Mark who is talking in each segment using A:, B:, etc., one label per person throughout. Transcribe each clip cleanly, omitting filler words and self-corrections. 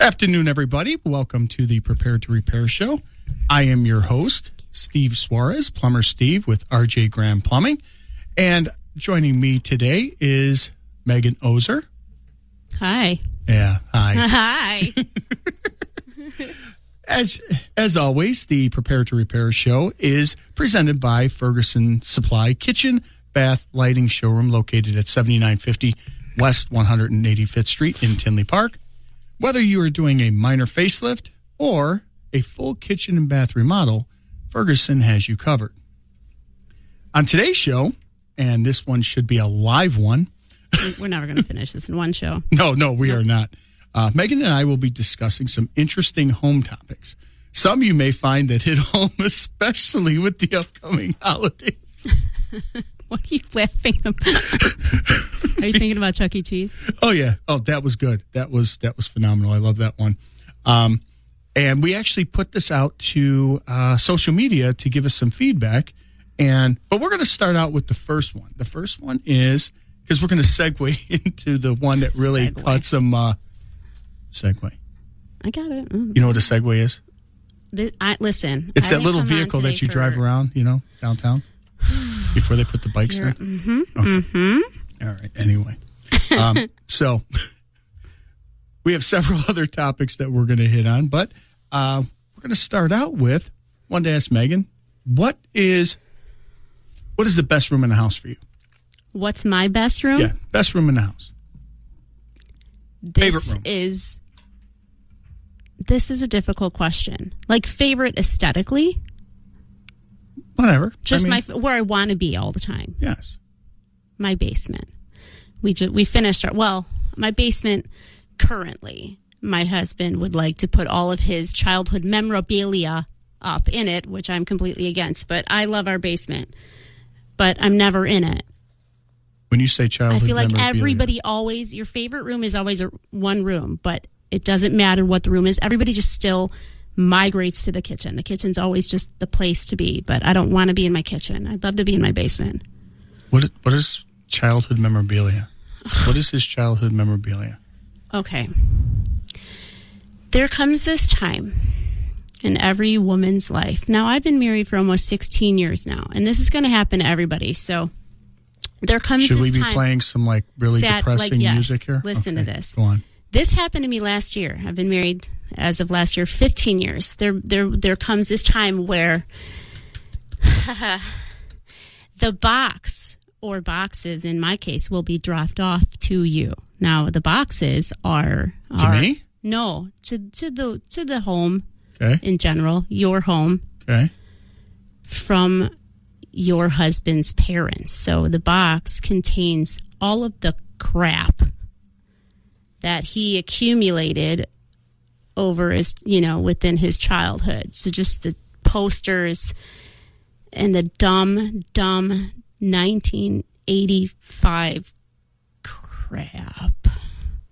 A: Afternoon, everybody. Welcome to the Prepare to Repair show. I am your host, Steve Suarez, Plumber Steve with RJ Graham Plumbing. And joining me today is Meghan Oeser.
B: Hi.
A: Yeah, hi.
B: Hi.
A: As always, the Prepare to Repair show is presented by Ferguson Supply Kitchen, Bath, Lighting Showroom located at 7950 West 185th Street in Tinley Park. Whether you are doing a minor facelift or a full kitchen and bath remodel, Ferguson has you covered. On today's show, and this one should be a live one.
B: We're never going to finish this in one show.
A: No, we are not. Meghan and I will be discussing some interesting home topics. Some you may find that hit home, especially with the upcoming holidays.
B: What are you laughing about? Are you thinking about Chuck E. Cheese?
A: Oh, yeah. Oh, that was good. That was phenomenal. I love that one. And we actually put this out to social media to give us some feedback. But we're going to start out with the first one. The first one is, because we're going to segue into the one that really caught some segue.
B: I got it.
A: You know what a Segway is?
B: Listen.
A: It's that little vehicle that you drive around, downtown before they put the bikes in.
B: Mm-hmm.
A: Okay.
B: Mm-hmm.
A: All right. Anyway. So we have several other topics that we're going to hit on, but we're going to start out with, wanted to ask Meghan, what is the best room in the house for you?
B: What's my best room?
A: Yeah, best room in the house. Favorite room.
B: This is a difficult question. Like, favorite aesthetically?
A: Whatever.
B: Just where I want to be all the time.
A: Yes.
B: My basement. We finished my basement currently. My husband would like to put all of his childhood memorabilia up in it, which I'm completely against. But I love our basement. But I'm never in it.
A: When you say childhood memorabilia,
B: I feel like everybody always, your favorite room is always one room, but it doesn't matter what the room is. Everybody just still migrates to the kitchen. The kitchen's always just the place to be, but I don't want to be in my kitchen. I'd love to be in my basement.
A: What is childhood memorabilia? What is his childhood memorabilia?
B: Okay. There comes this time in every woman's life. Now, I've been married for almost 16 years now, and this is going to happen to everybody, so there comes
A: Should
B: this
A: we be
B: time.
A: Playing some really depressing music here?
B: Listen to this.
A: Go on.
B: This happened to me last year. I've been married as of last year 15 years. There comes this time where the box or boxes in my case will be dropped off to you. Now the boxes are
A: to me?
B: No, to the home.
A: Okay.
B: In general, your home.
A: Okay.
B: From your husband's parents. So the box contains all of the crap that he accumulated over his, within his childhood. So just the posters and the dumb 1985 crap.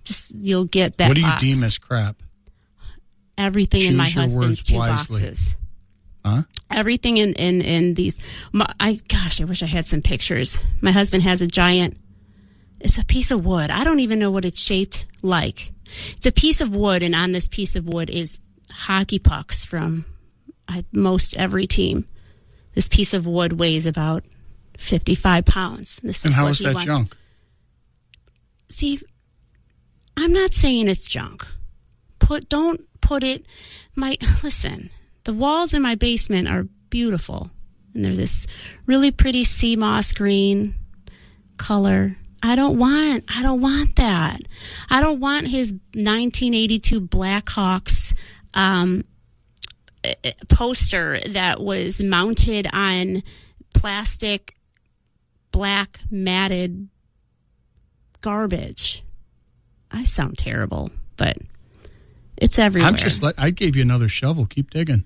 B: Just, you'll get that.
A: What do you
B: box.
A: deem as crap?
B: Everything in my husband's two
A: wisely.
B: boxes.
A: Huh?
B: Everything in these. I wish I had some pictures. My husband has a giant. It's a piece of wood. I don't even know what it's shaped like. It's a piece of wood, and on this piece of wood is hockey pucks from most every team. This piece of wood weighs about 55 pounds.
A: And how is that junk?
B: Steve, I'm not saying it's junk. Don't put it. Listen. The walls in my basement are beautiful, and they're this really pretty sea moss green color. I don't want that. I don't want his 1982 Blackhawks poster that was mounted on plastic black matted garbage. I sound terrible, but it's everywhere.
A: I gave you another shovel. Keep digging.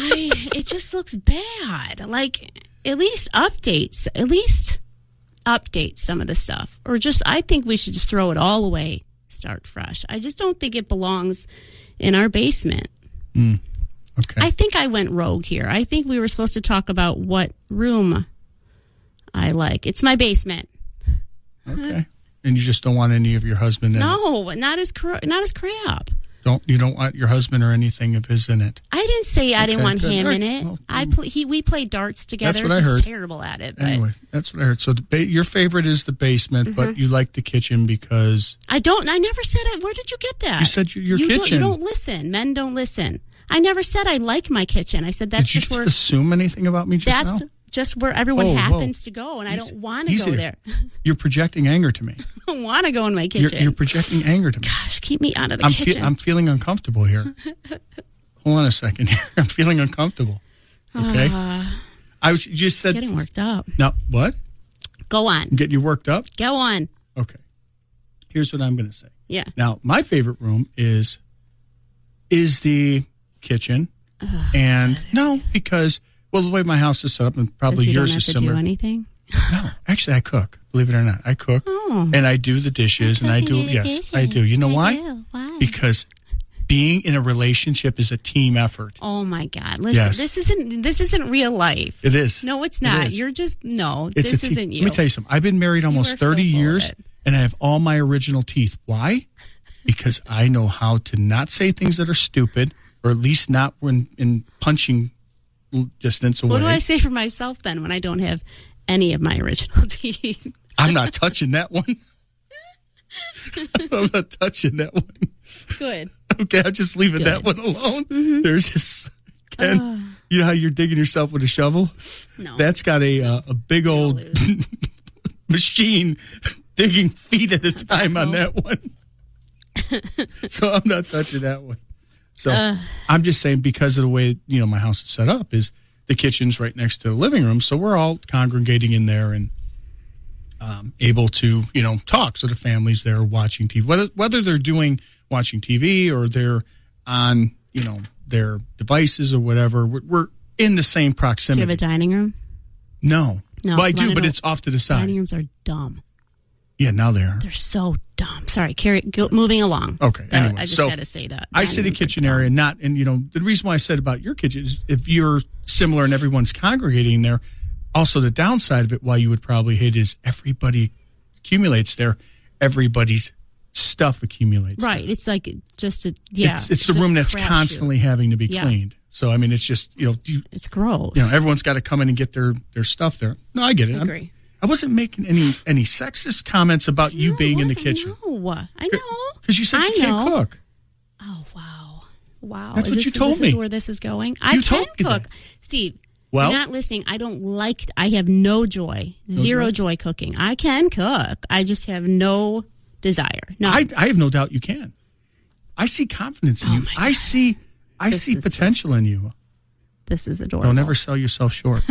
B: It just looks bad. Like, at least update some of the stuff. Or I think we should just throw it all away, start fresh. I just don't think it belongs in our basement.
A: Okay.
B: I think I went rogue here. I think we were supposed to talk about what room I like. It's my basement.
A: Okay. And you just don't want any of your husband in it?
B: No, not his crap.
A: You don't want your husband or anything of his in it?
B: I didn't say I didn't want
A: good.
B: him
A: All
B: in
A: right.
B: it.
A: Well,
B: We played darts together.
A: That's what I heard.
B: He's terrible at it. But
A: anyway, that's what I heard. So your favorite is the basement, but you like the kitchen because...
B: I never said it. Where did you get that?
A: You said your kitchen.
B: You don't listen. Men don't listen. I never said I like my kitchen. I said that's
A: Did you
B: just where...
A: assume anything about me just now?
B: That's just where everyone happens to go, and I don't want to go there.
A: You're projecting anger to me.
B: I don't want to go in my kitchen.
A: You're projecting anger to me.
B: Gosh, keep me out of the kitchen.
A: I'm feeling uncomfortable here. Hold on a second here. I'm feeling uncomfortable. Okay? You just said...
B: Getting worked up.
A: No, what?
B: Go on.
A: I'm getting you worked up?
B: Go on.
A: Okay. Here's what I'm going to say.
B: Yeah.
A: Now, my favorite room is the kitchen. And no, because... Well, the way my house is set up, and probably yours is similar.
B: You don't have to do anything?
A: No, actually, I cook. Believe it or not, I cook, and I do the dishes, and I do. Yes, I do. You know why?
B: Why?
A: Because being in a relationship is a team effort.
B: Oh my God! Listen, this isn't real life.
A: It is.
B: No, it's not. You're just this isn't you.
A: Let me tell you something. I've been married almost 30 years, and I have all my original teeth. Why? Because I know how to not say things that are stupid, or at least not when in punching distance away.
B: What do I say for myself then when I don't have any of my original teeth?
A: I'm not touching that one. I'm not touching that one.
B: Good.
A: Okay, I'm just leaving that one alone. Mm-hmm. There's this, Ken, you know how you're digging yourself with a shovel?
B: No.
A: That's got a big old machine digging feet at a time on that one. So I'm not touching that one. So I'm just saying, because of the way, my house is set up, is the kitchen's right next to the living room. So we're all congregating in there and able to, talk. So the family's there watching TV, whether they're watching TV or they're on, their devices or whatever. We're in the same proximity.
B: Do you have a dining room?
A: No. Well, I do, but it's off to the side.
B: Dining rooms are dumb.
A: Yeah, now they are.
B: They're so dumb. Sorry, moving along.
A: Okay, anyway.
B: I just had to say that.
A: I say the kitchen area, and the reason why I said about your kitchen is if you're similar and everyone's congregating there, also the downside of it, why you would probably hate is everybody accumulates there. Everybody's stuff accumulates.
B: Right.
A: There.
B: It's like just
A: it's the room that's constantly having to be cleaned. So, I mean, it's just,
B: it's gross.
A: Everyone's got to come in and get their stuff there. No, I get it.
B: I agree.
A: I wasn't making any sexist comments about you being in the kitchen.
B: No, I know.
A: Because you said you can't cook.
B: Oh, wow.
A: That's what you told me.
B: This is where this is going? I can cook. Steve, you're not listening. I have no joy. Zero joy cooking. I can cook. I just have no desire. No.
A: I have no doubt you can. I see confidence in you. I see potential in you.
B: This is adorable.
A: Don't ever sell yourself short.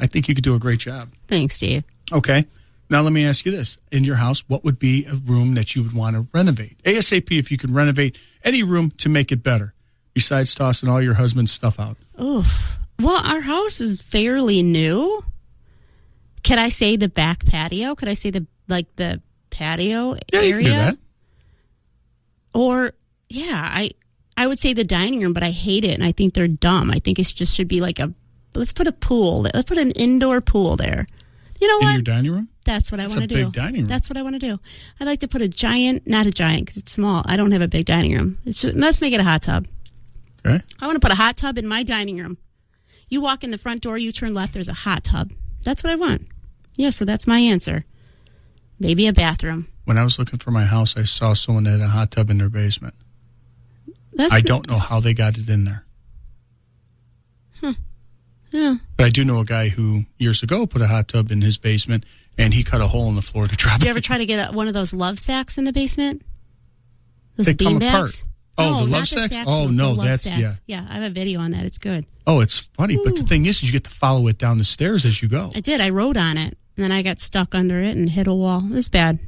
A: I think you could do a great job.
B: Thanks, Steve.
A: Okay. Now let me ask you this. In your house, what would be a room that you would want to renovate? ASAP, if you could renovate any room to make it better, besides tossing all your husband's stuff out.
B: Oof. Well, our house is fairly new. Could I say the back patio? Could I say the patio area?
A: You can do that.
B: Or, I would say the dining room, but I hate it, and I think they're dumb. I think it just should be like let's put a pool. Let's put an indoor pool there. You know what?
A: In your dining room?
B: That's what I want to do.
A: That's a big dining room.
B: That's what I want to do. I'd like to put not a giant because it's small. I don't have a big dining room. Let's make it a hot tub.
A: Okay.
B: I want to put a hot tub in my dining room. You walk in the front door, you turn left, there's a hot tub. That's what I want. Yeah, so that's my answer. Maybe a bathroom.
A: When I was looking for my house, I saw someone that had a hot tub in their basement. I don't know how they got it in there.
B: Yeah.
A: But I do know a guy who years ago put a hot tub in his basement, and he cut a hole in the floor to drop it.
B: Did you ever try to get one of those love sacks in the basement? Those
A: they
B: bean
A: come
B: bags?
A: apart. Oh, the love sacks? Oh, no, that's,
B: sacks. Yeah, I have a video on that. It's good.
A: Oh, it's funny. Ooh. But the thing is you get to follow it down the stairs as you go.
B: I did. I rode on it, and then I got stuck under it and hit a wall. It was bad.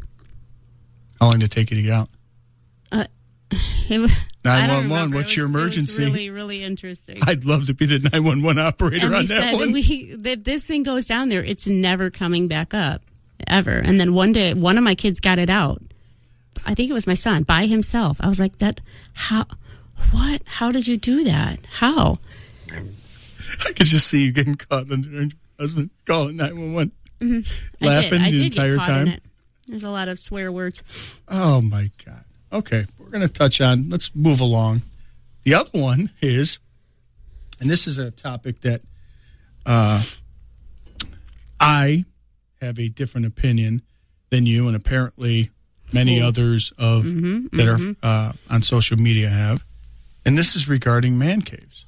A: How long did it take you to get out? 911, what's your emergency?
B: It was really, really interesting.
A: I'd love to be the 911 operator on that one.
B: That this thing goes down there, it's never coming back up, ever. And then one day, one of my kids got it out. I think it was my son, by himself. I was like, how did you do that? How?
A: I could just see you getting caught under your husband calling 911.
B: Mm-hmm.
A: Laughing the entire time.
B: There's a lot of swear words.
A: Oh, my God. Okay, we're going to touch on, let's move along. The other one is, and this is a topic that I have a different opinion than you, and apparently many others that are on social media have. And this is regarding man caves.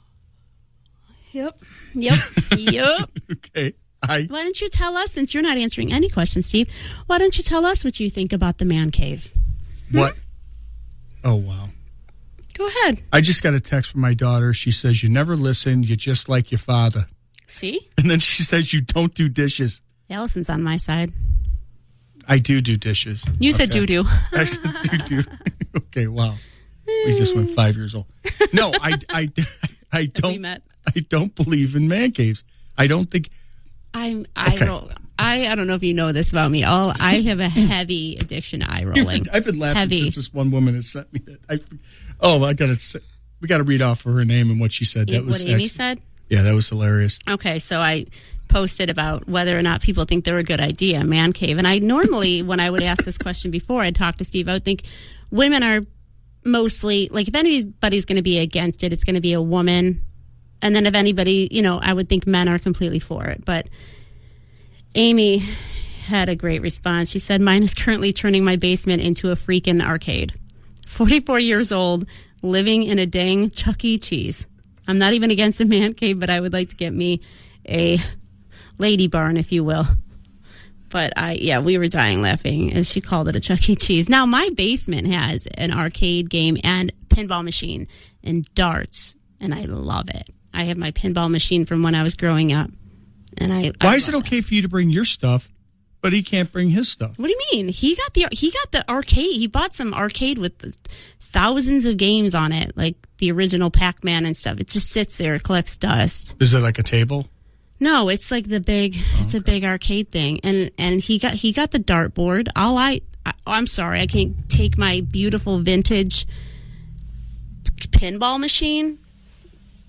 B: Yep.
A: Okay.
B: Why don't you tell us, since you're not answering any questions, Steve, why don't you tell us what you think about the man cave?
A: What? Oh, wow.
B: Go ahead.
A: I just got a text from my daughter. She says, you never listen. You're just like your father.
B: See?
A: And then she says, you don't do dishes.
B: Allison's on my side.
A: I do dishes.
B: You said doo-doo.
A: I said doo-doo. Okay, wow. We just went 5 years old. No, I don't believe in man caves. I don't think...
B: I don't know if you know this about me. I have a heavy addiction to eye rolling.
A: I've been laughing since this one woman has sent me that. We got to read off her name and what she said. That was
B: what Amy said?
A: Yeah, that was hilarious.
B: Okay, so I posted about whether or not people think they're a good idea, man cave. And I normally, when I would ask this question before I'd talk to Steve, I would think women are mostly, like, if anybody's going to be against it, it's going to be a woman. And then if anybody, I would think men are completely for it. But Amy had a great response. She said, mine is currently turning my basement into a freaking arcade. 44 years old, living in a dang Chuck E. Cheese. I'm not even against a man cave, but I would like to get me a lady barn, if you will. But we were dying laughing as she called it a Chuck E. Cheese. Now, my basement has an arcade game and pinball machine and darts, and I love it. I have my pinball machine from when I was growing up. And
A: Why is it okay for you to bring your stuff, but he can't bring his stuff?
B: What do you mean? He got the arcade. He bought some arcade with thousands of games on it, like the original Pac-Man and stuff. It just sits there, it collects dust.
A: Is it like a table?
B: No, it's like it's a big arcade thing. And he got the dartboard. I'm sorry, I can't take my beautiful vintage pinball machine.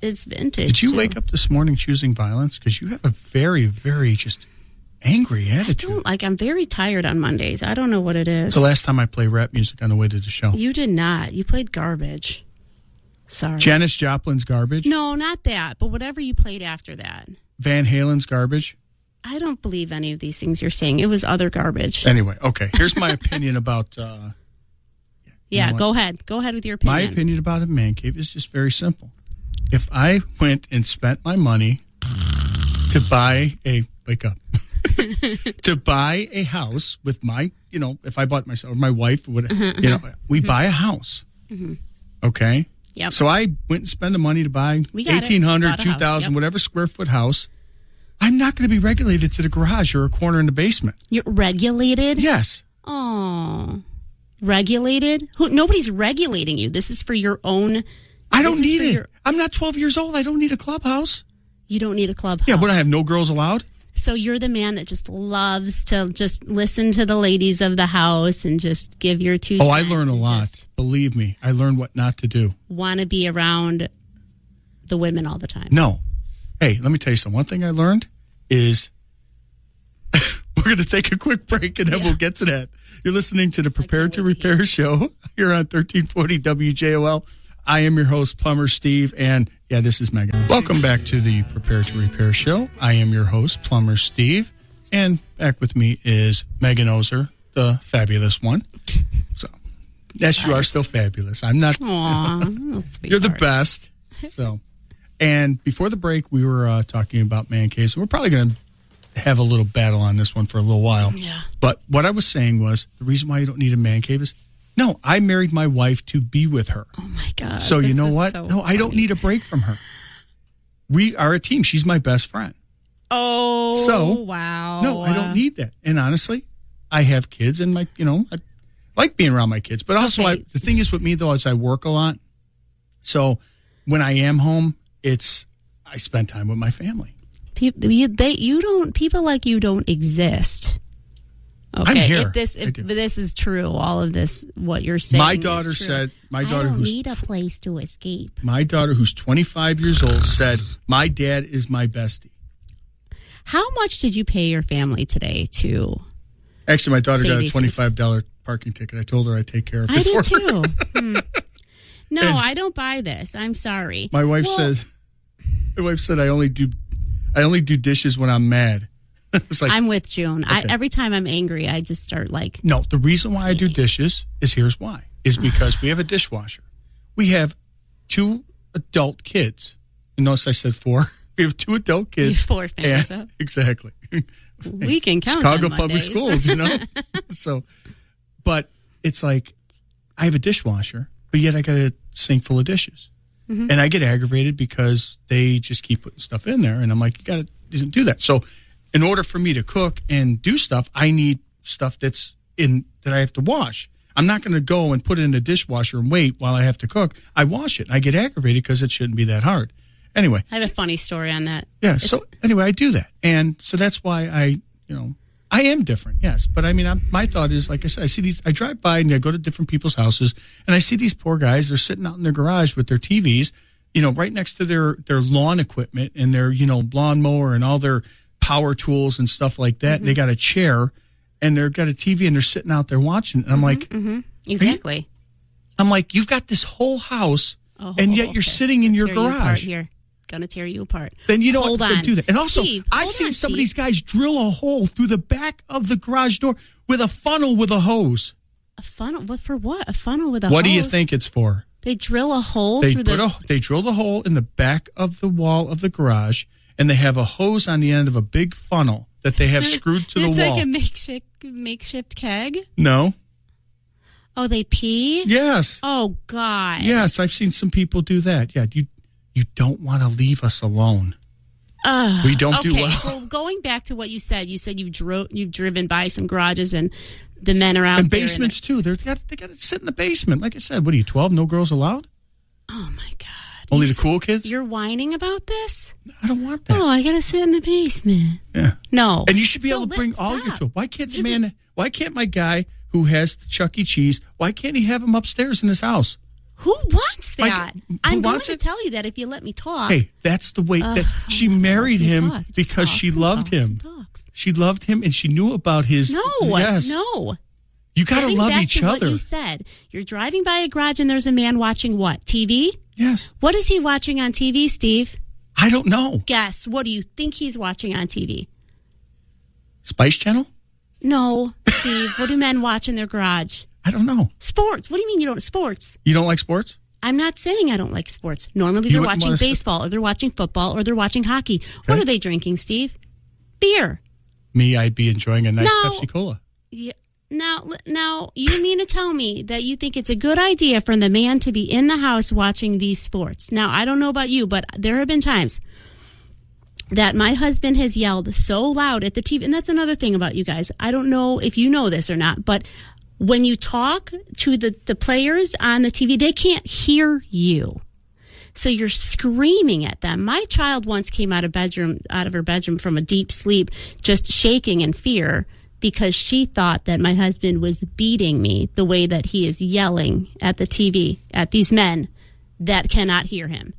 B: It's vintage.
A: Did you wake up this morning choosing violence? Because you have a very, very just angry attitude.
B: I'm very tired on Mondays. I don't know what it is.
A: It's the last time I played rap music on the way to the show.
B: You did not. You played garbage. Sorry.
A: Janis Joplin's Garbage?
B: No, not that. But whatever you played after that.
A: Van Halen's Garbage?
B: I don't believe any of these things you're saying. It was other garbage.
A: Anyway, okay. Here's my opinion about...
B: go ahead. Go ahead with your opinion.
A: My opinion about a man cave is just very simple. If I went and spent my money to buy to buy a house with my, if I bought myself or my wife, we buy a house. Mm-hmm. Okay?
B: Yep.
A: So I went and spent the money to buy 1,800, 2,000, whatever square foot house. I'm not going to be regulated to the garage or a corner in the basement.
B: You're regulated?
A: Yes.
B: Oh. Regulated? Nobody's regulating you. This is for your own...
A: I don't need it. I'm not 12 years old. I don't need a clubhouse.
B: You don't need a clubhouse.
A: Yeah, but I have no girls allowed?
B: So you're the man that just loves to just listen to the ladies of the house and just give your 2 cents.
A: Oh, I learn a lot. Believe me. I learn what not to do.
B: Want to be around the women all the time.
A: No. Hey, let me tell you something. One thing I learned is we're going to take a quick break and then we'll get to that. You're listening to the Prepare to Repair show here on 1340 WJOL. I am your host, Plumber Steve, and this is Meghan. Welcome back to the Prepare to Repair show. I am your host, Plumber Steve, and back with me is Meghan Oeser, the fabulous one. So, yes, you are still fabulous. I'm not.
B: Aww,
A: you're the best. So, and before the break, we were talking about man caves. We're probably going to have a little battle on this one for a little while.
B: Yeah.
A: But what I was saying was the reason why you don't need a man cave is. No, I married my wife to be with her.
B: Oh, my God.
A: So you know what? No, I don't need a break from her. We are a team. She's my best friend.
B: Oh,
A: so,
B: wow.
A: No, I don't need that. And honestly, I have kids and I like being around my kids. But also, the thing is with me, though, is I work a lot. So when I am home, I spend time with my family.
B: People like you don't exist. Okay,
A: I'm here.
B: If this is true, all of this, what you're saying.
A: My daughter said,
B: I don't need a place to escape.
A: My daughter, who's 25 years old, said, my dad is my bestie.
B: How much did you pay your family today to
A: Actually, my daughter got a
B: Sadie
A: $25 parking ticket. I told her I'd take care of it
B: I
A: for
B: did
A: her.
B: too. No, I don't buy this. I'm sorry.
A: My wife said I only do dishes when I'm mad. It's like,
B: I'm with June.
A: Okay.
B: Every time I'm angry, I just start like.
A: No, the reason why I do dishes is because we have a dishwasher. We have 2 adult kids. You notice I said 4. We have 2 adult kids.
B: These 4 fingers up.
A: Exactly.
B: We can count
A: Chicago
B: on
A: Public
B: Mondays.
A: Schools, you know? So, but it's like I have a dishwasher, but yet I got a sink full of dishes. Mm-hmm. And I get aggravated because they just keep putting stuff in there. And I'm like, you got to do that. So in order for me to cook and do stuff, I need stuff that I have to wash. I'm not going to go and put it in the dishwasher and wait while I have to cook. I wash it. I get aggravated because it shouldn't be that hard. Anyway.
B: I have a funny story on that.
A: Yeah. So anyway, I do that. And so that's why I am different. Yes. But I mean, my thought is, like I said, I drive by and I go to different people's houses and I see these poor guys. They're sitting out in their garage with their TVs, right next to their lawn equipment and their, lawnmower and all their power tools and stuff like that. Mm-hmm. They got a chair and they've got a TV and they're sitting out there watching. And I'm like,
B: exactly.
A: I'm like, you've got this whole house and yet you're sitting in your garage.
B: Gonna tear you apart.
A: Then you don't
B: Hold on.
A: do that. And also,
B: Steve,
A: I've seen some of these guys drill a hole through the back of the garage door with a funnel with a hose.
B: A funnel? What for? What? A funnel with a hose?
A: What do you think it's for?
B: They drill a hole through
A: They drill the hole in the back of the wall of the garage, and they have a hose on the end of a big funnel that they have screwed to the wall.
B: It's like a makeshift keg?
A: No.
B: Oh, they pee?
A: Yes.
B: Oh, God.
A: Yes, I've seen some people do that. Yeah, you don't want to leave us alone. We don't do well.
B: Well, going back to what you said you've driven by some garages and the men are out
A: and
B: there.
A: Basements, too. They got to sit in the basement. Like I said, what are you, 12? No girls allowed?
B: Oh, my God.
A: Only the cool kids?
B: You're whining about this?
A: I don't want that.
B: Oh, I got to sit in the basement.
A: Yeah.
B: No.
A: And you should be able to bring all your tools. Why can't my guy who has the Chuck E. Cheese, why can't he have him upstairs in his house?
B: Who wants that? I'm going to
A: it?
B: tell you that if you let me talk.
A: Hey, that's the way that she married him because she loved him. She loved him and she knew about his.
B: No.
A: You got to love each other.
B: What you said. You're driving by a garage and there's a man watching what? TV?
A: Yes.
B: What is he watching on TV, Steve?
A: I don't know.
B: Guess. What do you think he's watching on TV?
A: Spice Channel?
B: No, Steve. What do men watch in their garage?
A: I don't know.
B: Sports. What do you mean you don't? Sports.
A: You don't like sports?
B: I'm not saying I don't like sports. Normally they're watching baseball or they're watching football or they're watching hockey. Okay. What are they drinking, Steve? Beer.
A: Me, I'd be enjoying a nice Pepsi Cola.
B: Yeah. Now, you mean to tell me that you think it's a good idea for the man to be in the house watching these sports? Now, I don't know about you, but there have been times that my husband has yelled so loud at the TV. And that's another thing about you guys. I don't know if you know this or not, but when you talk to the players on the TV, they can't hear you. So you're screaming at them. My child once came out of her bedroom from a deep sleep, just shaking in fear because she thought that my husband was beating me the way that he is yelling at the TV at these men that cannot hear him.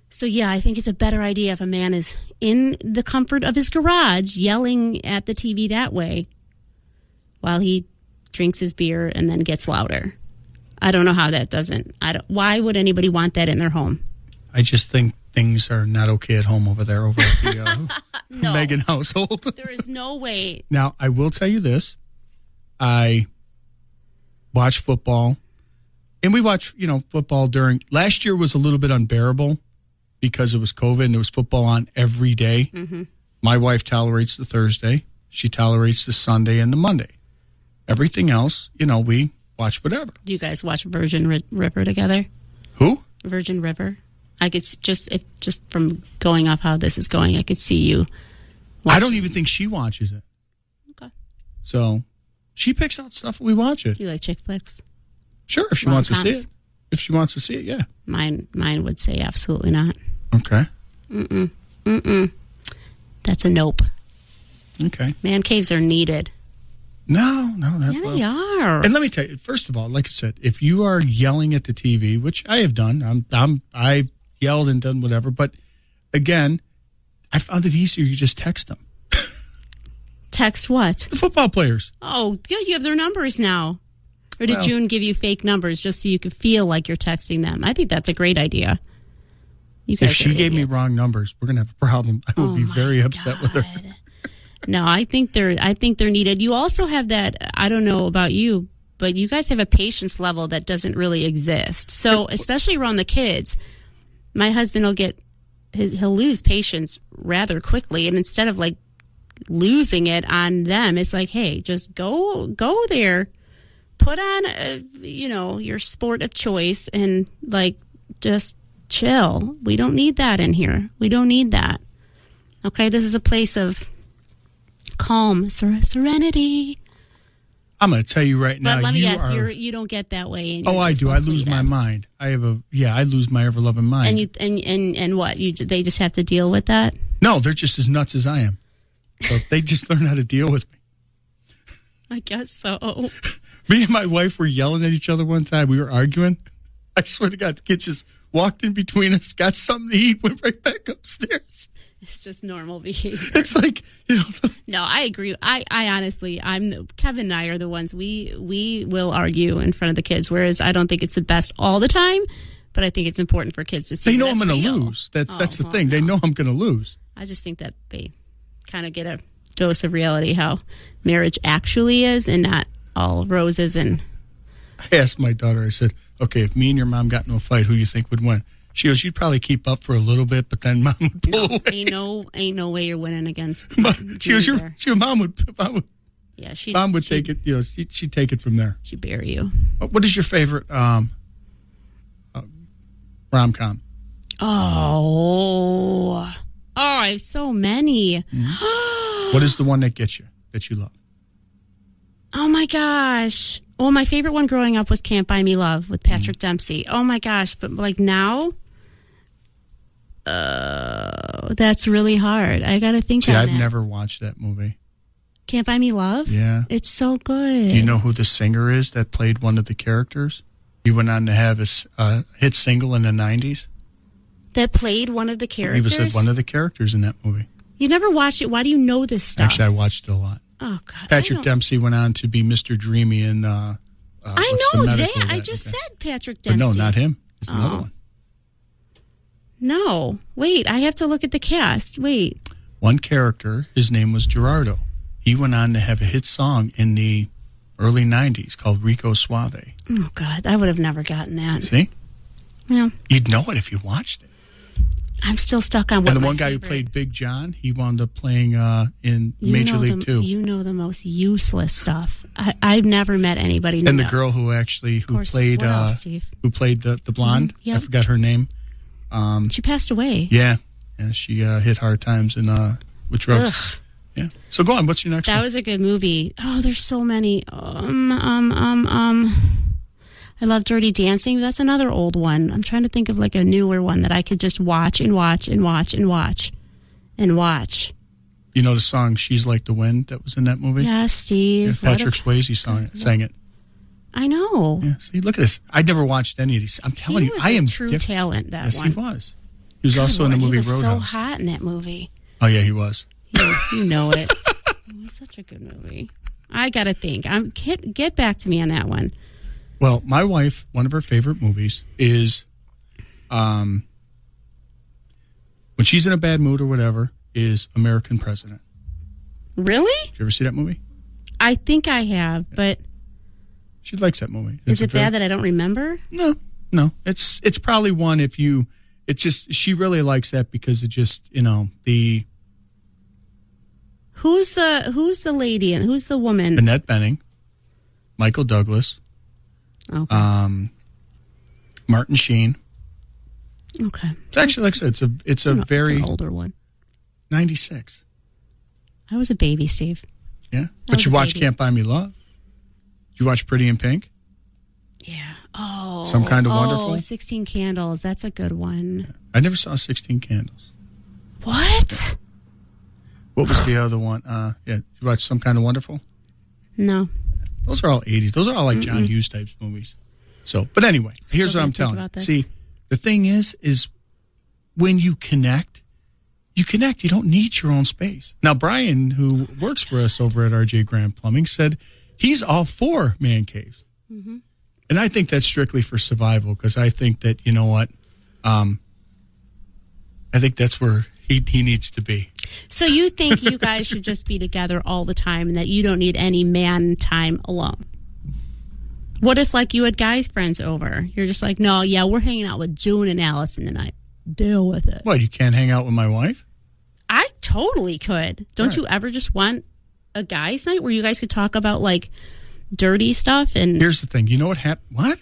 B: So, yeah, I think it's a better idea if a man is in the comfort of his garage yelling at the TV that way while he drinks his beer and then gets louder. I don't know how that doesn't. Why would anybody want that in their home?
A: I just think things are not okay at home over there, over at the Meghan household.
B: There is no way.
A: Now, I will tell you this. I watch football, and we watch, football during. Last year was a little bit unbearable because it was COVID and there was football on every day. Mm-hmm. My wife tolerates the Thursday. She tolerates the Sunday and the Monday. Everything else, we watch whatever.
B: Do you guys watch Virgin River together?
A: Who?
B: Virgin River. I could just from going off how this is going, I could see you.
A: I don't even think she watches it.
B: Okay.
A: So she picks out stuff and we watch it.
B: Do you like chick flicks?
A: Sure, if she wants to see it. If she wants to see it, yeah.
B: Mine would say absolutely not.
A: Okay.
B: That's a nope.
A: Okay. Man
B: caves are needed.
A: No.
B: They are.
A: And let me tell you, first of all, like I said, if you are yelling at the TV, which I have done, I've yelled and done whatever, but again, I found it easier. You just text them.
B: Text what?
A: The football players.
B: Oh, good. You have their numbers now. Or did June give you fake numbers just so you could feel like you're texting them? I think that's a great idea. You guys
A: if she gave me wrong numbers, we're going to have a problem. I would be very upset with her.
B: No, I think they're needed. You also have that, I don't know about you, but you guys have a patience level that doesn't really exist. So, especially around the kids, my husband he'll lose patience rather quickly, and instead of like losing it on them, it's like, hey, just go there, put on your sport of choice, and like just chill. We don't need that in here. We don't need that. Okay, this is a place of calm, serenity.
A: I'm going to tell you right now.
B: But let me guess, you don't get that way.
A: Oh, I do. I lose my mind. I lose my ever-loving mind.
B: And what? They just have to deal with that?
A: No, they're just as nuts as I am. So they just learn how to deal with me.
B: I guess so.
A: Me and my wife were yelling at each other one time. We were arguing. I swear to God, the kid just walked in between us, got something to eat, went right back upstairs.
B: It's just normal behavior.
A: It's like,
B: No, I agree. I honestly, Kevin and I are the ones, we will argue in front of the kids, whereas I don't think it's the best all the time, but I think it's important for kids to see.
A: They know I'm going to lose. That's the thing. No. They know I'm going to lose.
B: I just think that they kind of get a dose of reality how marriage actually is and not all roses. And
A: I asked my daughter, I said, okay, if me and your mom got into a fight, who do you think would win? She goes, you'd probably keep up for a little bit, but then mom would pull away.
B: Ain't no way you're winning against.
A: She goes, mom would take it. She'd take it from there.
B: She'd bury you.
A: What is your favorite rom-com?
B: I have so many.
A: Mm-hmm. What is the one that gets you, that you love?
B: Oh my gosh. Well, my favorite one growing up was Can't Buy Me Love with Patrick Dempsey. Oh my gosh. But like now, that's really hard. I got to think on
A: I've
B: it.
A: never watched that movie.
B: Can't Buy Me Love?
A: Yeah.
B: It's so good.
A: Do you know who the singer is that played one of the characters? He went on to have a hit single in the 90s.
B: That played one of the characters?
A: He was one of the characters in that movie.
B: You never watched it? Why do you know this stuff?
A: Actually, I watched it a lot.
B: Oh, God.
A: Patrick Dempsey went on to be Mr. Dreamy in...
B: I know that. I just said Patrick Dempsey.
A: But no, not him. It's another one.
B: No. Wait, I have to look at the cast. Wait.
A: One character, his name was Gerardo. He went on to have a hit song in the early 90s called Rico Suave.
B: Oh, God. I would have never gotten that.
A: See?
B: Yeah.
A: You'd know it if you watched it.
B: I'm still stuck on what.
A: And the one guy who played Big John, he wound up playing in Major League 2.
B: You know the most useless stuff. I've never met anybody.
A: And the girl who played the blonde,
B: Yep.
A: I forgot her name.
B: She passed away.
A: Yeah, she hit hard times with drugs. Ugh. Yeah. So go on. What's your next one?
B: That was a good movie. Oh, there's so many. I love Dirty Dancing. That's another old one. I'm trying to think of like a newer one that I could just watch and watch and watch and watch and watch.
A: You know the song "She's Like the Wind" that was in that movie?
B: Yeah, Steve.
A: Yeah, Patrick Swayze sang it.
B: I know.
A: Yeah. See, look at this. I never watched any of these. I'm telling you, I am
B: true talent. That
A: yes,
B: one.
A: He was. He was also in the movie Roadhouse.
B: He was so hot in that movie.
A: Oh yeah, he was.
B: You know it. It was such a good movie. I gotta think. Get back to me on that one.
A: Well, my wife, one of her favorite movies is, when she's in a bad mood or whatever, is American President.
B: Really?
A: Did you ever see that movie?
B: I think I have, but
A: she likes that movie.
B: Is it bad that I don't remember?
A: No. It's probably one she really likes that because it just, the.
B: Who's the lady and who's the woman?
A: Annette Bening, Michael Douglas.
B: Okay.
A: Martin Sheen.
B: Okay.
A: It's actually, like I said, it's an
B: older one.
A: 96.
B: I was a baby, Steve.
A: Yeah, but you watched Can't Buy Me Love. Did you watch Pretty in Pink?
B: Yeah. Oh.
A: Some Kind of Wonderful.
B: 16 Candles. That's a good one.
A: Yeah. I never saw 16 Candles.
B: What?
A: What was the other one? Did you watch Some Kind of Wonderful?
B: No.
A: Those are all 80s. Those are all like John Hughes type movies. So, but anyway, here's what I'm telling you. See, the thing is when you connect, You connect. You don't need your own space. Now, Brian, who works for us over at RJ Grant Plumbing, said he's all for man caves. Mm-hmm. And I think that's strictly for survival, because I think that, you know what, I think that's where he needs to be.
B: So you think you guys should just be together all the time and that you don't need any man time alone? What if, like, you had guys' friends over? You're just like, no, yeah, we're hanging out with June and Allison tonight. Deal with it.
A: What, you can't hang out with my wife?
B: I totally could. Don't you ever just want a guys' night where you guys could talk about, like, dirty stuff? And
A: here's the thing. You know what happened? What?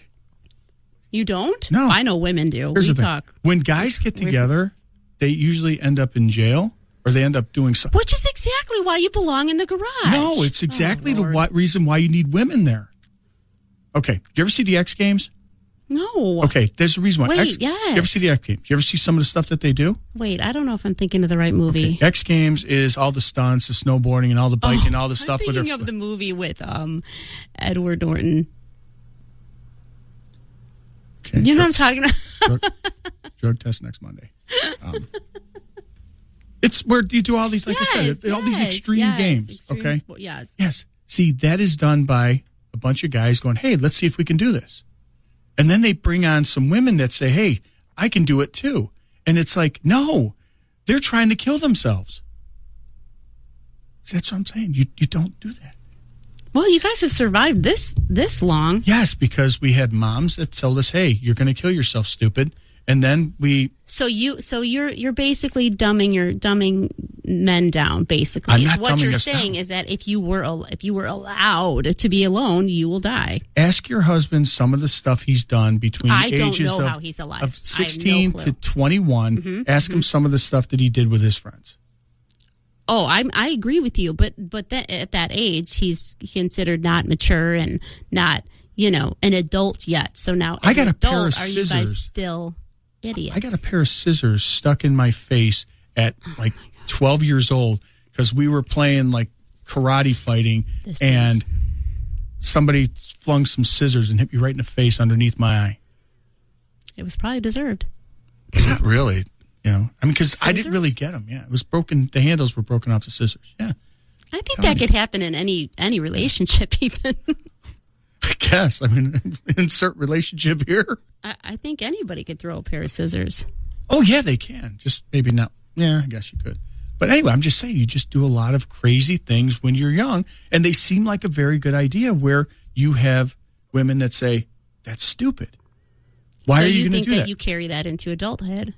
B: You don't?
A: No.
B: I know women do.
A: Here's
B: we
A: the thing.
B: talk.
A: When guys get together, they usually end up in jail, or they end up doing something.
B: Which is exactly why you belong in the garage.
A: No, it's exactly the reason why you need women there. Okay. You ever see the X Games?
B: No.
A: Okay, there's a reason why.
B: Wait, yes.
A: You ever see the X Games? You ever see some of the stuff that they do?
B: Wait, I don't know if I'm thinking of the right movie.
A: Okay. X Games is all the stunts, the snowboarding, and all the biking, and all the stuff.
B: I'm thinking of the movie with Edward Norton.
A: Okay,
B: you know what I'm talking
A: about? Drug test next Monday. It's where you do all these, like I said, all these extreme games. Okay. Yes. See, that is done by a bunch of guys going, hey, let's see if we can do this. And then they bring on some women that say, hey, I can do it too. And it's like, no, they're trying to kill themselves. That's what I'm saying. You don't do that.
B: Well, you guys have survived this long.
A: Yes, because we had moms that told us, hey, you're going to kill yourself, stupid. And then we... So
B: you're basically dumbing men down, basically.
A: I'm not
B: what
A: dumbing
B: you're
A: us
B: saying
A: down.
B: is that if you were allowed to be alone, you will die.
A: Ask your husband some of the stuff he's done between the ages
B: don't know how he's alive.
A: of 16 to 21. Mm-hmm, Ask him some of the stuff that he did with his friends.
B: Oh, I agree with you, but at that age, he's considered not mature and not, an adult yet. So now,
A: I got a pair of scissors.
B: Are you guys still idiots?
A: I got a pair of scissors stuck in my face at 12 years old because we were playing like karate fighting, and somebody flung some scissors and hit me right in the face underneath my eye.
B: It was probably deserved.
A: Not really. Because I didn't really get them. Yeah, it was broken. The handles were broken off the scissors. Yeah,
B: I think that could happen in any relationship, even.
A: I guess. Insert relationship here.
B: I think anybody could throw a pair of scissors.
A: Oh yeah, they can. Just maybe not. Yeah, I guess you could. But anyway, I'm just saying, you just do a lot of crazy things when you're young, and they seem like a very good idea. Where you have women that say that's stupid. Why are you going to do that? So you think that
B: you carry that into adulthood?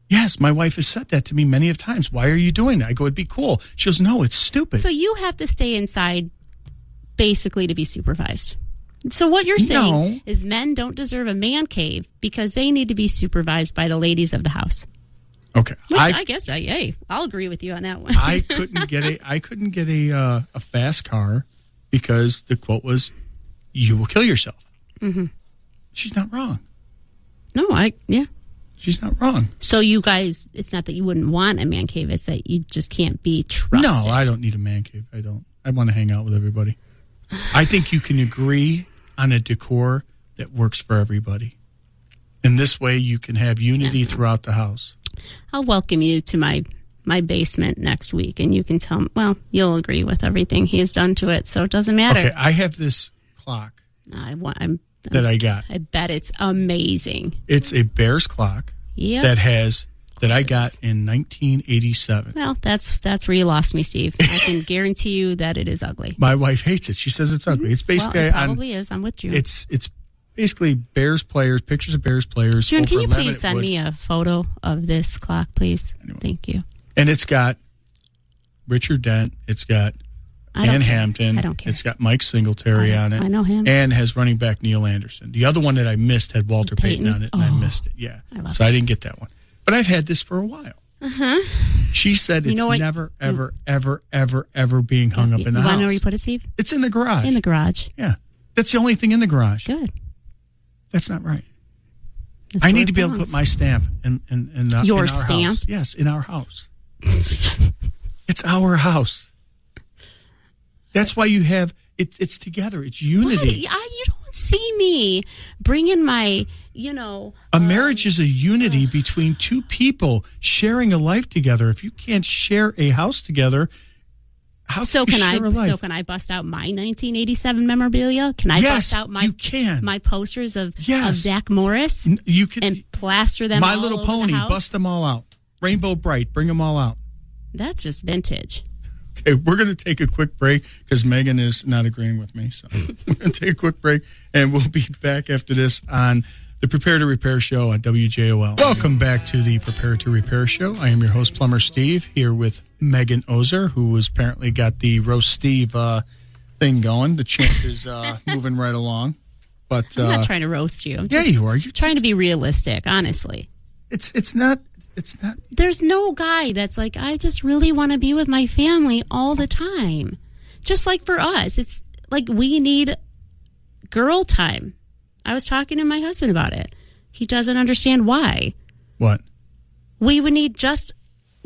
A: Yes, my wife has said that to me many of times. Why are you doing that? I go, it'd be cool. She goes, no, it's stupid.
B: So you have to stay inside basically to be supervised. So what you're saying is men don't deserve a man cave because they need to be supervised by the ladies of the house.
A: Okay.
B: Which I guess, I'll agree with you on that one.
A: I couldn't get a fast car because the quote was, you will kill yourself. Mm-hmm. She's not wrong.
B: No,
A: She's not wrong.
B: So you guys, it's not that you wouldn't want a man cave, it's that you just can't be trusted.
A: No, I don't need a man cave. I don't. I want to hang out with everybody. I think you can agree on a decor that works for everybody. And this way you can have unity throughout the house.
B: I'll welcome you to my basement next week, and you can tell, you'll agree with everything he has done to it, so it doesn't matter.
A: Okay, I have this clock. That I got.
B: I bet it's amazing.
A: It's a Bears clock that I got in 1987.
B: Well, that's where you lost me, Steve. I can guarantee you that it is ugly.
A: My wife hates it. She says it's ugly. It's basically
B: it probably is. I'm with you.
A: It's basically Bears players, pictures of Bears players.
B: June, can you please send me a photo of this clock, please? Anyway. Thank you.
A: And it's got Richard Dent. It's got Ann Hampton.
B: I don't care.
A: It's got Mike Singletary on it.
B: I know him.
A: And has running back Neil Anderson. The other one that I missed had Walter Payton on it, and I missed it. Yeah. I didn't get that one. But I've had this for a while. Uh-huh. She said it's never, ever, ever, ever, ever being hung up in the house.
B: You want to know where you put it, Steve?
A: It's in the garage.
B: In the garage.
A: Yeah. That's the only thing in the garage.
B: Good.
A: That's not right. I need to be able to put my stamp in
B: your
A: our
B: stamp?
A: House. Yes, in our house. It's our house. That's why you have it's together. It's unity.
B: You don't don't see me bringing my,
A: A marriage is a unity between two people sharing a life together. If you can't share a house together, how can you share a life?
B: So can I bust out my 1987 memorabilia? Can I bust out my posters of Zach Morris?
A: You can,
B: and plaster them
A: My
B: all
A: Little
B: over
A: Pony,
B: the house?
A: bust them all out. Rainbow Bright, bring them all out.
B: That's just vintage.
A: Okay, we're going to take a quick break because Megan is not agreeing with me. So we're going to take a quick break, and we'll be back after this on the Prepare to Repair Show on WJOL. Welcome back to the Prepare to Repair Show. I am your host, Plumber Steve, here with Meghan Oeser, who has apparently got the Roast Steve thing going. The chant is moving right along. But
B: I'm not trying to roast you.
A: You are. You're
B: trying to be realistic, honestly.
A: It's not.
B: There's no guy that's like, I just really want to be with my family all the time. Just like for us, it's like we need girl time. I was talking to my husband about it. He doesn't understand why.
A: What?
B: We would need just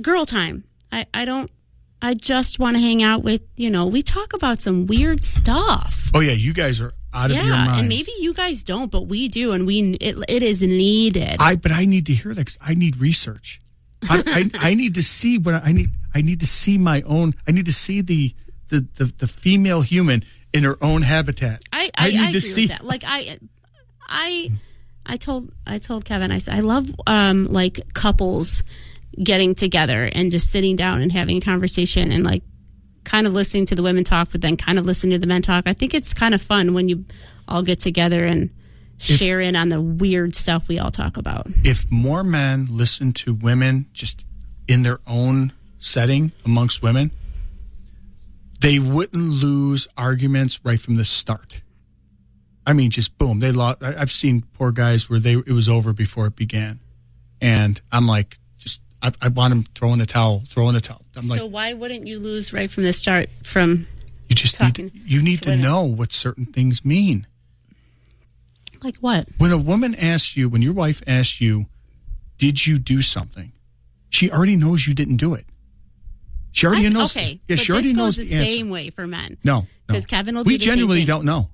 B: girl time. I just want to hang out with, we talk about some weird stuff.
A: Oh, yeah, you guys are out of your minds.
B: Yeah, and maybe you guys don't, but we do, and it is needed.
A: But I need to hear that because I need research. I need to see what I need. I need to see my own. I need to see the female human in her own habitat.
B: I need to agree see with that. Like I told Kevin, I said I love like couples getting together and just sitting down and having a conversation and like kind of listening to the women talk, but then kind of listening to the men talk. I think it's kind of fun when you all get together and share in on the weird stuff we all talk about.
A: If more men listen to women just in their own setting amongst women, they wouldn't lose arguments right from the start. I mean, just boom. They lost. I've seen poor guys where it was over before it began. And I'm like, I want them throwing a towel. I'm like,
B: so why wouldn't you lose right from the start from
A: you just
B: talking
A: need to know what certain things mean.
B: Like what?
A: When your wife asks you, did you do something? She already knows you didn't do it. She already knows.
B: Okay.
A: Yeah, she already knows the answer.
B: The same way for men.
A: No.
B: Because Kevin will do
A: we
B: the same
A: genuinely
B: thing.
A: don't know.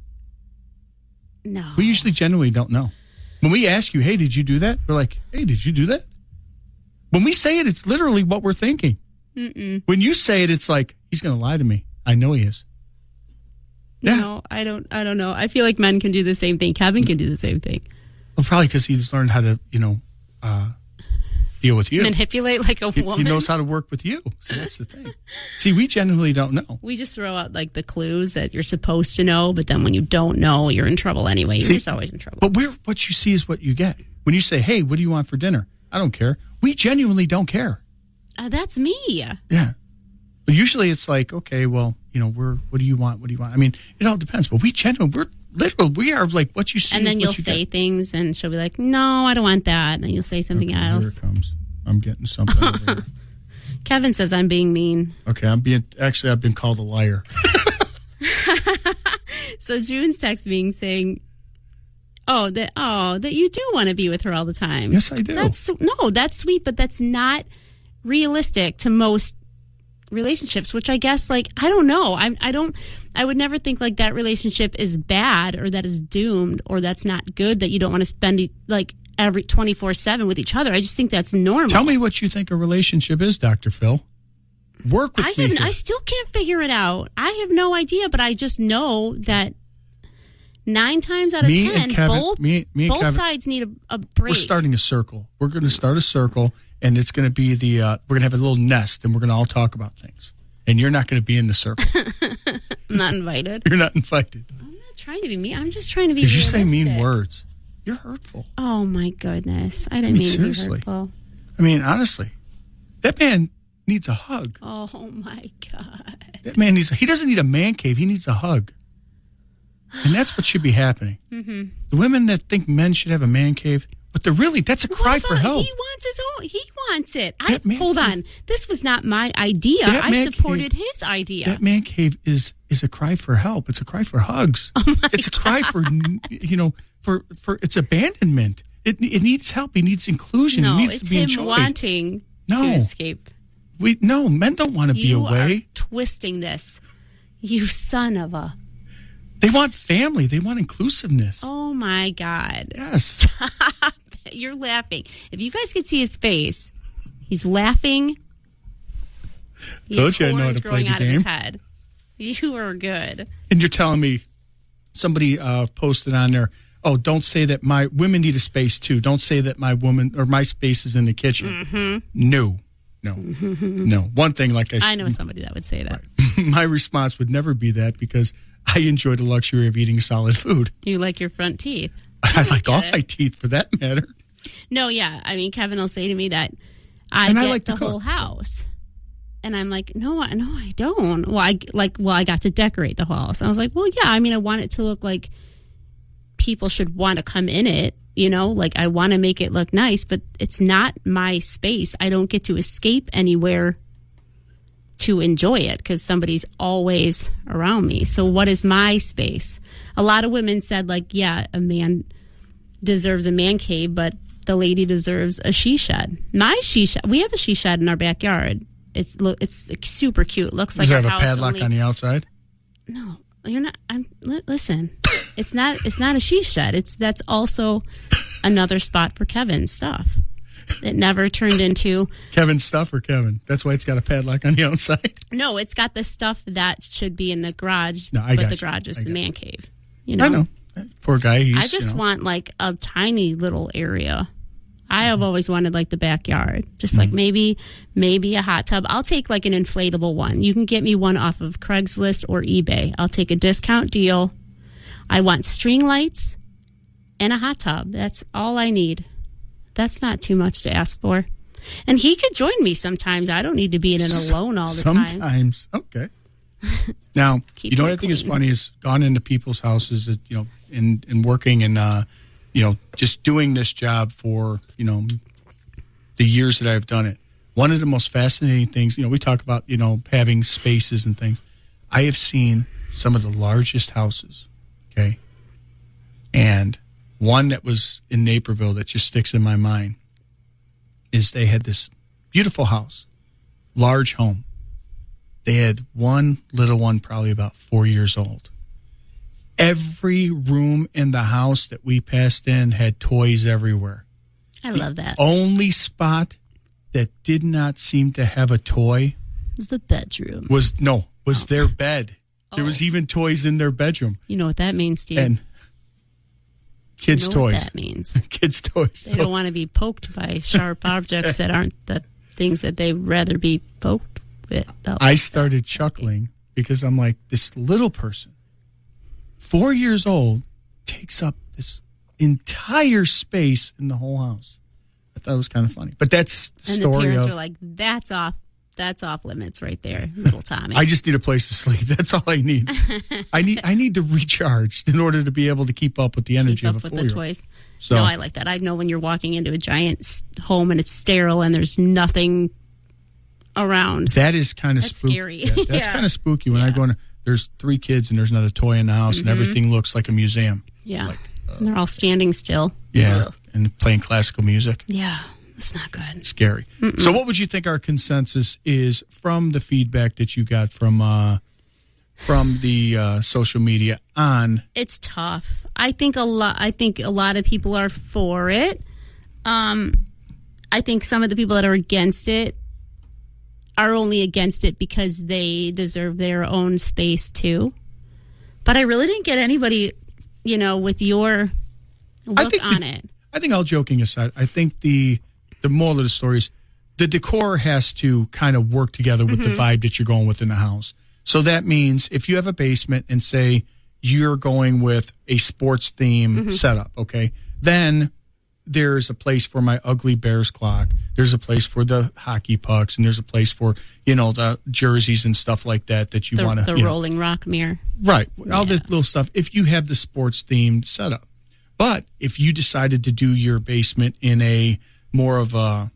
B: No.
A: We usually genuinely don't know. When we ask you, hey, did you do that? We're like, hey, did you do that? When we say it, it's literally what we're thinking.
B: Mm-mm.
A: When you say it, it's like, he's going to lie to me. I know he is. Yeah.
B: No, I don't know. I feel like men can do the same thing. Kevin can do the same thing.
A: Well, probably because he's learned how to, deal with you.
B: Manipulate like a woman.
A: He knows how to work with you. So that's the thing. See, we genuinely don't know.
B: We just throw out like the clues that you're supposed to know, but then when you don't know, you're in trouble anyway. You're just always in trouble.
A: But what you see is what you get. When you say, hey, what do you want for dinner? I don't care. We genuinely don't care.
B: That's me.
A: Yeah. But usually it's like, okay, well, what do you want? What do you want? I mean, it all depends. But we are like what you see.
B: And then you'll say things and she'll be like, no, I don't want that. And then you'll say something else.
A: Here it comes. I'm getting something over here.
B: Kevin says I'm being mean.
A: Okay, I've been called a liar.
B: So June's text me saying, that you do want to be with her all the time.
A: Yes, I do.
B: That's sweet, but that's not realistic to most relationships, which I guess, like, I don't know. I would never think like that relationship is bad or that is doomed or that's not good, that you don't want to spend like every 24/7 with each other. I just think that's normal.
A: Tell me what you think a relationship is, Dr. Phil. Work with me.
B: I still can't figure it out. I have no idea, but I just know that 9 times out of 10, both sides need a break.
A: We're starting a circle. We're going to start a circle, and it's going to be we're going to have a little nest, and we're going to all talk about things. And you're not going to be in the circle.
B: I'm not invited.
A: You're not invited.
B: I'm not trying to be mean. I'm just trying to be realistic.
A: You say mean words. You're hurtful.
B: Oh, my goodness. I didn't mean to be hurtful.
A: I mean, honestly, that man needs a hug.
B: Oh, my God.
A: That man he doesn't need a man cave. He needs a hug. And that's what should be happening. Mm-hmm. The women that think men should have a man cave, but that's a cry for help.
B: He wants his own. He wants it. Hold on. This was not my idea. I supported his idea.
A: That man cave is a cry for help. It's a cry for hugs.
B: Oh
A: it's a cry for, for it's abandonment. It needs help. It needs inclusion.
B: No,
A: it needs to be enjoyed.
B: It's him wanting to escape.
A: Men don't want to be away.
B: You are twisting this. You son of a...
A: They want family. They want inclusiveness.
B: Oh, my God.
A: Yes.
B: Stop. You're laughing. If you guys could see his face, he's laughing.
A: Told you I know how to play the
B: out
A: game.
B: Of his head. You are good.
A: And you're telling me somebody posted on there, oh, don't say that my women need a space too. Don't say that my woman or my space is in the kitchen.
B: Mm-hmm.
A: No. One thing,
B: I know somebody that would say that.
A: Right. My response would never be that because I enjoy the luxury of eating solid food.
B: You like your front teeth.
A: I like all my teeth for that matter.
B: No, yeah. I mean, Kevin will say to me that I like the whole house. And I'm like, no, I don't. Well, I got to decorate the house. I was like, well, yeah. I mean, I want it to look like people should want to come in it. You know, like I want to make it look nice, but it's not my space. I don't get to escape anywhere to enjoy it because somebody's always around me. So what is my space? A lot of women said, like, yeah, a man deserves a man cave, but the lady deserves a she shed. My she shed. We have a she shed in our backyard. It's super cute. Looks like
A: does it
B: a
A: have
B: house
A: a padlock on the outside?
B: No, you're not. Listen. It's not a she shed. That's also another spot for Kevin's stuff. It never turned into
A: Kevin's stuff or Kevin. That's why it's got a padlock on the outside.
B: No, it's got the stuff that should be in the garage,
A: no,
B: but the garage is the man cave. You know?
A: I know. Poor guy.
B: I just want like a tiny little area. I have always wanted like the backyard, just like maybe a hot tub. I'll take like an inflatable one. You can get me one off of Craigslist or eBay. I'll take a discount deal. I want string lights and a hot tub. That's all I need. That's not too much to ask for. And he could join me sometimes. I don't need to be in it alone all the time.
A: Sometimes. Okay. Now, you know what I think is funny is gone into people's houses, you know, in working and, you know, just doing this job for, you know, the years that I've done it. One of the most fascinating things, you know, we talk about, you know, having spaces and things. I have seen some of the largest houses. Okay. And one that was in Naperville that just sticks in my mind is they had this beautiful house, large home. They had one little one, probably about 4 years old. Every room in the house that we passed in had toys everywhere.
B: I love that.
A: The only spot that did not seem to have a toy
B: was the bedroom.
A: Was their bed. There was even toys in their bedroom.
B: You know what that means, Steve?
A: And kids' toys.
B: What that means.
A: Kids' toys.
B: They don't want to be poked by sharp objects that aren't the things that they'd rather be poked with.
A: I started chuckling because I'm like, this little person, 4 years old, takes up this entire space in the whole house. I thought it was kind of funny. But that's the story.
B: And the parents
A: of,
B: are like, that's off limits right there, little Tommy.
A: I just need a place to sleep. That's all I need. I need to recharge in order to be able to keep up with the energy of a 4-year-old.
B: Keep up with the toys. So, no, I like that. I know when you're walking into a giant home and it's sterile and there's nothing around.
A: That is kind of
B: spooky. Scary.
A: Yeah, that's kind of spooky when I go in. There's 3 kids and there's not a toy in the house and everything looks like a museum.
B: Yeah. Like, and they're all standing still.
A: Yeah. Ugh. And playing classical music.
B: Yeah. It's not good.
A: Scary. So what would you think our consensus is from the feedback that you got from the social media on?
B: It's tough. I think a lot of people are for it. I think some of the people that are against it are only against it because they deserve their own space too. But I really didn't get anybody, you know, with your look on it.
A: I think all joking aside, I think the moral of the story is the decor has to kind of work together with the vibe that you're going with in the house. So that means if you have a basement and say you're going with a sports theme setup, okay, then there's a place for my ugly Bears clock. There's a place for the hockey pucks, and there's a place for, you know, the jerseys and stuff like that you want to.
B: The rolling rock mirror.
A: Right. All this little stuff. If you have the sports themed setup. But if you decided to do your basement in a more of a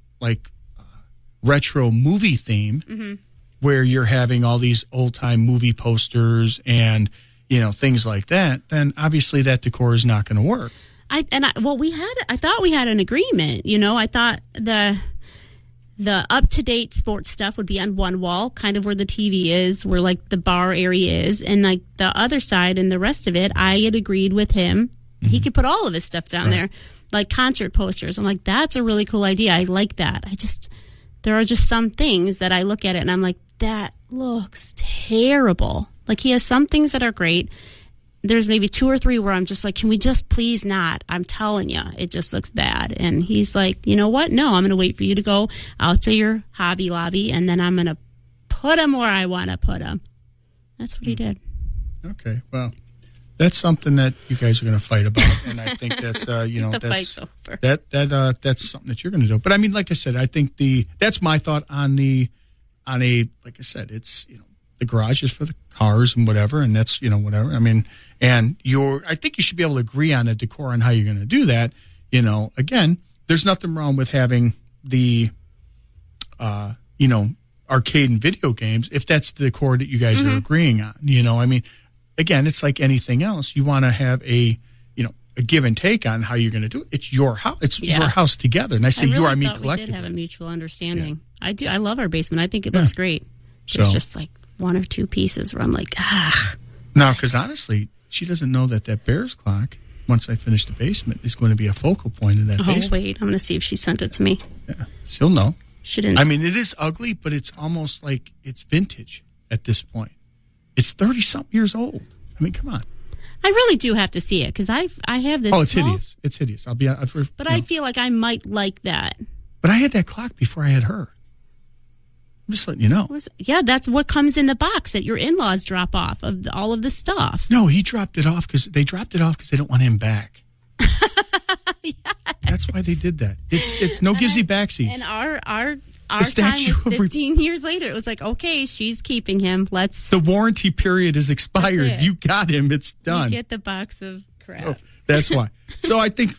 A: retro movie theme where you're having all these old time movie posters and, you know, things like that, then obviously that decor is not going to work. I thought we had an agreement, you know. I thought
B: The up-to-date sports stuff would be on one wall, kind of where the TV is, where, like, the bar area is. And, like, the other side and the rest of it, I had agreed with him. Mm-hmm. He could put all of his stuff down there, like concert posters. I'm like, that's a really cool idea. I like that. There are just some things that I look at it and I'm like, that looks terrible. Like, he has some things that are great. There's maybe 2 or 3 where I'm just like, can we just please not? I'm telling you, it just looks bad. And he's like, you know what? No, I'm going to wait for you to go out to your Hobby Lobby, and then I'm going to put them where I want to put them. That's what he did. Okay,
A: well, that's something that you guys are going to fight about, and I think that's
B: fight's over.
A: That's something that you're going to do. But I mean, like I said, I think that's my thought on like I said, it's the garage is for the cars and whatever, and that's whatever. I mean, and I think you should be able to agree on a decor on how you're going to do that. Again, there's nothing wrong with having the arcade and video games if that's the decor that you guys are agreeing on. I mean, again, it's like anything else. You want to have a give and take on how you're going to do it. It's your house. It's your house together. And I say I mean collectively.
B: We did have a mutual understanding. Yeah. I do. I love our basement. I think it looks great. There's just like 1 or 2 pieces where I'm like,
A: No, because honestly, she doesn't know that Bears clock, once I finish the basement, is going to be a focal point in that basement.
B: Oh, wait. I'm going to see if she sent it to me.
A: Yeah, she'll know.
B: She didn't.
A: I mean, it is ugly, but it's almost like it's vintage at this point. It's 30-something years old. I mean, come on.
B: I really do have to see it because I have this.
A: Oh, it's hideous. It's hideous. I'll be honest.
B: But I feel like I might like that.
A: But I had that clock before I had her. I'm just letting you know.
B: That's what comes in the box that your in-laws drop off of all of the stuff.
A: No, he dropped it off because they don't want him back.
B: Yes.
A: That's why they did that. It's no givesy backsies.
B: And our time was 15 years later. It was like, okay, she's keeping him. The
A: warranty period is expired. You got him. It's done.
B: You get the box of crap.
A: So that's why. So I think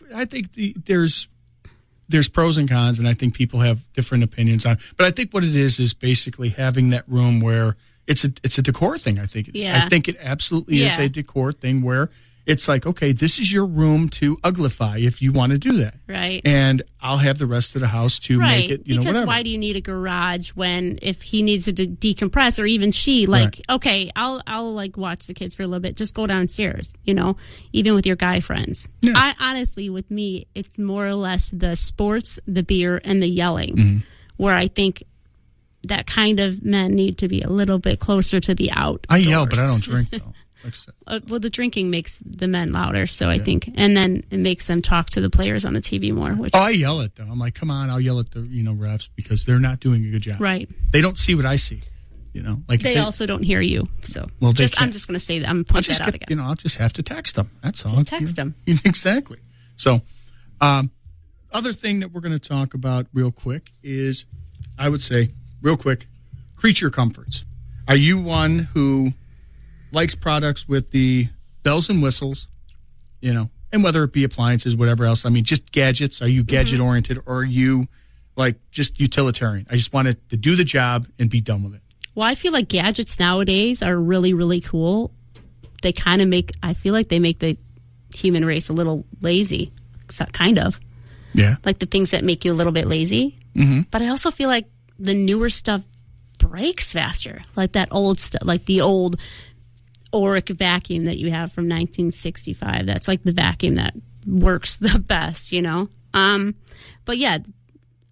A: there's pros and cons, and I think people have different opinions on. But I think what it is basically having that room where it's a decor thing. I think it is. I think it absolutely is a decor thing where it's like, okay, this is your room to uglify if you want to do that.
B: Right.
A: And I'll have the rest of the house to make it,
B: because
A: whatever.
B: Why do you need a garage if he needs to decompress, or even she, okay, I'll like watch the kids for a little bit. Just go downstairs, even with your guy friends. Yeah. I honestly, with me, it's more or less the sports, the beer, and the yelling, where I think that kind of men need to be a little bit closer to the outdoors.
A: I yell, but I don't drink, though.
B: Well, the drinking makes the men louder, so I think, and then it makes them talk to the players on the TV more.
A: I yell at them. I'm like, come on, I'll yell at the refs because they're not doing a good job.
B: Right?
A: They don't see what I see. Like
B: they also don't hear you. So, I'm just going to say that. I'm going to point that out again.
A: I'll just have to text them. That's all.
B: Just text them.
A: Exactly. So, other thing that we're going to talk about real quick is, I would say, real quick, creature comforts. Are you one who likes products with the bells and whistles, and whether it be appliances, whatever else? I mean, just gadgets. Are you gadget oriented, or are you like just utilitarian? I just want it to do the job and be done with it.
B: Well, I feel like gadgets nowadays are really, really cool. They kind of I feel like they make the human race a little lazy, kind of.
A: Yeah.
B: Like the things that make you a little bit lazy. Mm-hmm. But I also feel like the newer stuff breaks faster. Like that old stuff, like the old Oric vacuum that you have from 1965. That's like the vacuum that works the best, But yeah,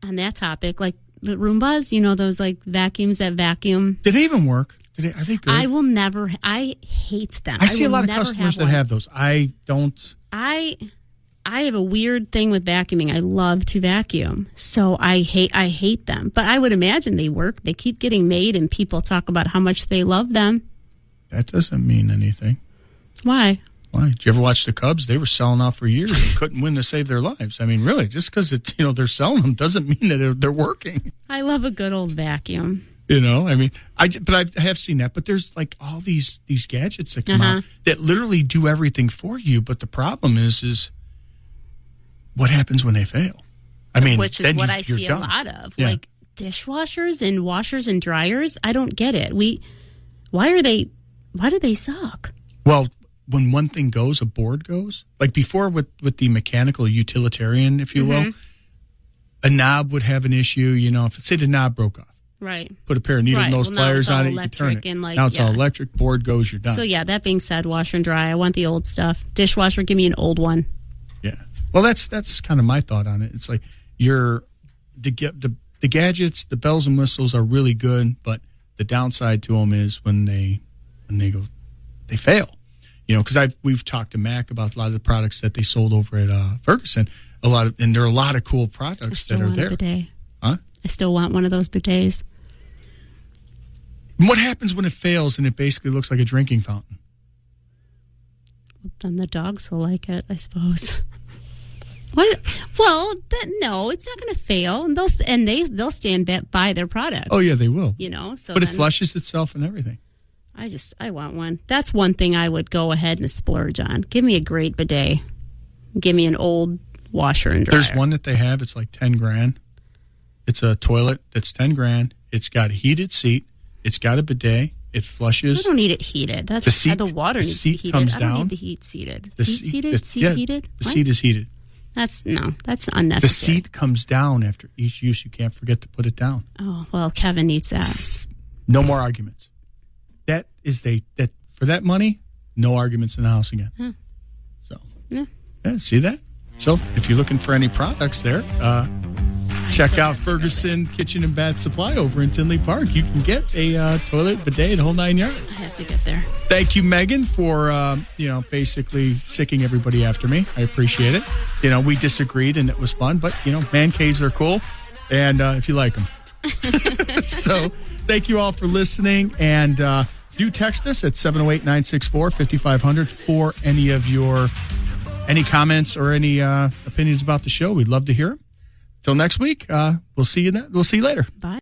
B: on that topic, like the Roombas, those like vacuums that vacuum.
A: Did they even work? Are they good?
B: I hate them.
A: I see a lot of customers that have those. I don't.
B: I have a weird thing with vacuuming. I love to vacuum. So I hate them. But I would imagine they work. They keep getting made and people talk about how much they love them.
A: That doesn't mean anything.
B: Why?
A: Did you ever watch the Cubs? They were selling out for years and couldn't win to save their lives. I mean, really, just because it's they're selling them doesn't mean that they're working.
B: I love a good old vacuum.
A: I mean, I have seen that. But there's like all these gadgets that come out that literally do everything for you. But the problem is what happens when they fail? I mean,
B: which is what I see a lot of, like dishwashers and washers and dryers. I don't get it. Why do they suck?
A: Well, when one thing goes, a board goes. Like before with the mechanical utilitarian, if you will, a knob would have an issue. If say the knob broke off.
B: Right.
A: Put a pair of needle nose pliers on it, you can turn it.
B: And
A: now it's all electric, board goes, you're done.
B: So, that being said, washer and dry. I want the old stuff. Dishwasher, give me an old one.
A: Yeah. Well, that's kind of my thought on it. It's like the gadgets, the bells and whistles are really good, but the downside to them is when they fail. Because we've talked to Mac about a lot of the products that they sold over at Ferguson. And there are a lot of cool products that are there.
B: Bidet.
A: Huh?
B: I still want one of those bidets.
A: What happens when it fails and it basically looks like a drinking fountain?
B: Then the dogs will like it, I suppose. What? Well, no, it's not going to fail, and they'll stand by their product.
A: Oh yeah, they will.
B: So
A: but it flushes itself and everything.
B: I want one. That's one thing I would go ahead and splurge on. Give me a great bidet. Give me an old washer and dryer.
A: There's one that they have. It's like $10,000. It's a toilet that's $10,000. It's got a heated seat. It's got a bidet. It flushes.
B: I don't need it heated. That's the water needs to be heated. I don't need the heat seated. Seat heated?
A: The seat is heated.
B: That's unnecessary.
A: The seat comes down after each use. You can't forget to put it down.
B: Oh, well, Kevin needs that.
A: No more arguments. That for that money, no arguments in the house again.
B: Huh.
A: So, yeah, see that? So, if you're looking for any products there, check out Ferguson Kitchen and Bath Supply over in Tinley Park. You can get a toilet, bidet, the whole 9 yards.
B: I have to get there.
A: Thank you, Megan, for basically sicking everybody after me. I appreciate it. We disagreed and it was fun, but man caves are cool, and if you like them. So, thank you all for listening, and do text us at 708-964-5500 for any comments or any opinions about the show. We'd love to hear them. Till next week, we'll see you later.
B: Bye.